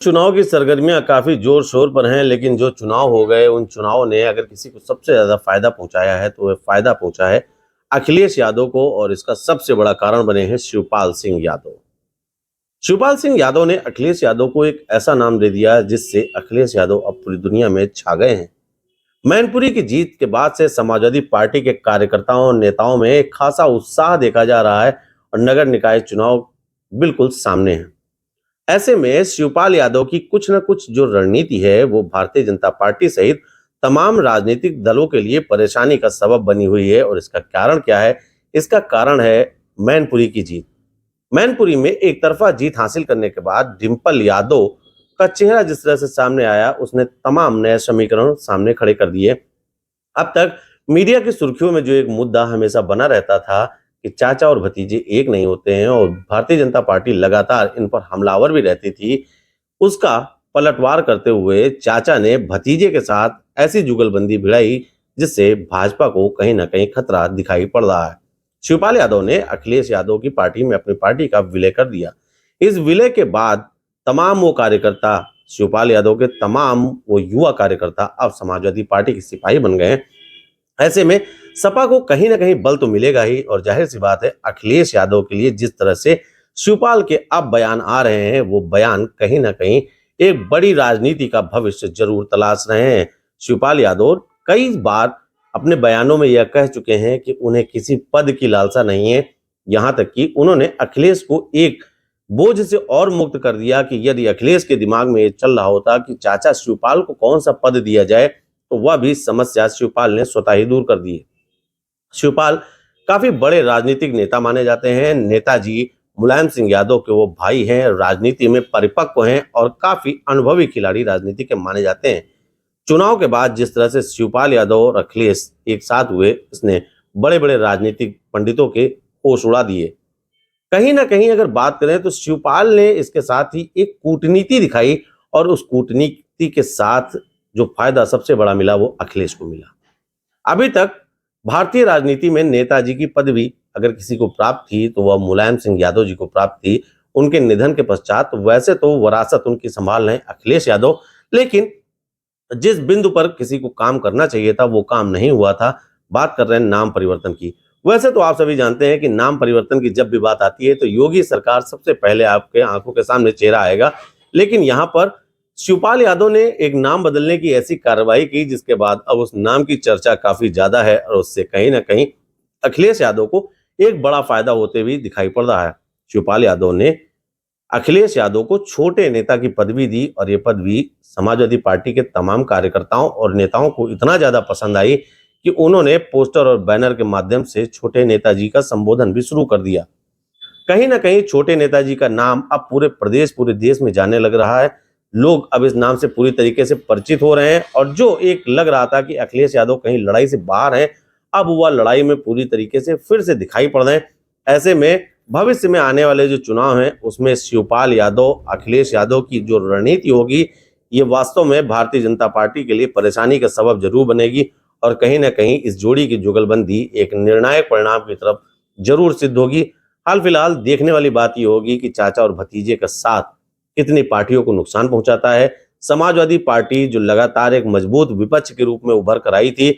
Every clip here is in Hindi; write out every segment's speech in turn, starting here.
चुनाव की सरगर्मियां काफी जोर शोर पर हैं, लेकिन जो चुनाव हो गए उन चुनावों ने अगर किसी को सबसे ज्यादा फायदा पहुंचाया है तो वह फायदा पहुंचा है अखिलेश यादव को। और इसका सबसे बड़ा कारण बने हैं शिवपाल सिंह यादव। शिवपाल सिंह यादव ने अखिलेश यादव को एक ऐसा नाम दे दिया जिससे अखिलेश यादव अब पूरी दुनिया में छा गए हैं। मैनपुरी की जीत के बाद से समाजवादी पार्टी के कार्यकर्ताओं और नेताओं में एक खासा उत्साह देखा जा रहा है और नगर निकाय चुनाव बिल्कुल सामने है। ऐसे में शिवपाल यादव की कुछ न कुछ जो रणनीति है वो भारतीय जनता पार्टी सहित तमाम राजनीतिक दलों के लिए परेशानी का सबब बनी हुई है। और इसका कारण क्या है? इसका कारण है मैनपुरी की जीत। मैनपुरी में एक तरफा जीत हासिल करने के बाद डिंपल यादव का चेहरा जिस तरह से सामने आया, उसने तमाम नए समीकरण सामने खड़े कर दिए। अब तक मीडिया की सुर्खियों में जो एक मुद्दा हमेशा बना रहता था कि चाचा और भतीजे एक नहीं होते हैं और भारतीय जनता पार्टी लगातार इन पर हमलावर भी रहती थी, उसका पलटवार करते हुए चाचा ने भतीजे के साथ ऐसी जुगलबंदी भिड़ाई जिससे भाजपा को कहीं ना कहीं खतरा दिखाई पड़ रहा है। शिवपाल यादव ने अखिलेश यादव की पार्टी में अपनी पार्टी का विलय कर दिया। इस विलय के बाद तमाम वो कार्यकर्ता, शिवपाल यादव के तमाम वो युवा कार्यकर्ता अब समाजवादी पार्टी के सिपाही बन गए हैं। ऐसे में सपा को कहीं ना कहीं बल तो मिलेगा ही, और जाहिर सी बात है अखिलेश यादव के लिए जिस तरह से शिवपाल के अब बयान आ रहे हैं वो बयान कहीं ना कहीं एक बड़ी राजनीति का भविष्य जरूर तलाश रहे हैं। शिवपाल यादव कई बार अपने बयानों में यह कह चुके हैं कि उन्हें किसी पद की लालसा नहीं है। यहां तक कि उन्होंने अखिलेश को एक बोझ से और मुक्त कर दिया कि यदि अखिलेश के दिमाग में ये चल रहा होता कि चाचा शिवपाल को कौन सा पद दिया जाए तो वह भी समस्या शिवपाल ने स्वतः ही दूर कर दी है। शिवपाल काफी बड़े राजनीतिक नेता माने जाते हैं। नेताजी मुलायम सिंह यादव के वो भाई हैं, राजनीति में परिपक्व हैं और काफी अनुभवी खिलाड़ी राजनीति के माने जाते हैं। चुनाव के बाद जिस तरह से शिवपाल यादव और अखिलेश एक साथ हुए, इसने बड़े बड़े राजनीतिक पंडितों के होश उड़ा दिए। कहीं ना कहीं अगर बात करें तो शिवपाल ने इसके साथ ही एक कूटनीति दिखाई, और उस कूटनीति के साथ जो फायदा सबसे बड़ा मिला वो अखिलेश को मिला। अभी तक भारतीय राजनीति में नेताजी की पदवी अगर किसी को प्राप्त थी तो वह मुलायम सिंह यादव जी को प्राप्त थी उनके निधन के पश्चात। वैसे तो वरासत उनकी संभाल रहे अखिलेश यादव, लेकिन जिस बिंदु पर किसी को काम करना चाहिए था वो काम नहीं हुआ था। बात कर रहे हैं नाम परिवर्तन की। वैसे तो आप सभी जानते हैं कि नाम परिवर्तन की जब भी बात आती है तो योगी सरकार सबसे पहले आपके आंखों के सामने चेहरा आएगा, लेकिन यहाँ पर शिवपाल यादव ने एक नाम बदलने की ऐसी कार्रवाई की जिसके बाद अब उस नाम की चर्चा काफी ज्यादा है और उससे कहीं ना कहीं अखिलेश यादव को एक बड़ा फायदा होते हुए दिखाई पड़ रहा है। शिवपाल यादव ने अखिलेश यादव को छोटे नेता की पदवी दी और ये पदवी समाजवादी पार्टी के तमाम कार्यकर्ताओं और नेताओं को इतना ज्यादा पसंद आई कि उन्होंने पोस्टर और बैनर के माध्यम से छोटे नेताजी का संबोधन भी शुरू कर दिया। कहीं ना कहीं छोटे नेताजी का नाम अब पूरे प्रदेश, पूरे देश में जाने लग रहा है। लोग अब इस नाम से पूरी तरीके से परिचित हो रहे हैं, और जो एक लग रहा था कि अखिलेश यादव कहीं लड़ाई से बाहर हैं, अब वह लड़ाई में पूरी तरीके से फिर से दिखाई पड़ रहे हैं। ऐसे में भविष्य में आने वाले जो चुनाव हैं उसमें शिवपाल यादव, अखिलेश यादव की जो रणनीति होगी ये वास्तव में भारतीय जनता पार्टी के लिए परेशानी का सबब जरूर बनेगी, और कहीं ना कहीं इस जोड़ी की जुगलबंदी एक निर्णायक परिणाम की तरफ जरूर सिद्ध होगी। हाल फिलहाल देखने वाली बात यह होगी कि चाचा और भतीजे का साथ कितनी पार्टियों को नुकसान पहुंचाता है। समाजवादी पार्टी जो लगातार एक मजबूत विपक्ष के रूप में उभर कर आई थी,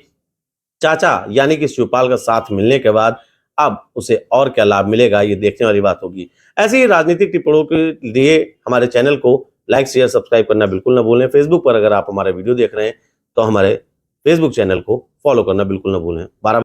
चाचा यानी कि शिवपाल का साथ मिलने के बाद अब उसे और क्या लाभ मिलेगा ये देखने वाली बात होगी। ऐसे ही राजनीतिक टिप्पणियों के लिए हमारे चैनल को लाइक, शेयर, सब्सक्राइब करना बिल्कुल ना भूलें। फेसबुक पर अगर आप हमारे वीडियो देख रहे हैं तो हमारे फेसबुक चैनल को फॉलो करना बिल्कुल ना भूलें। 12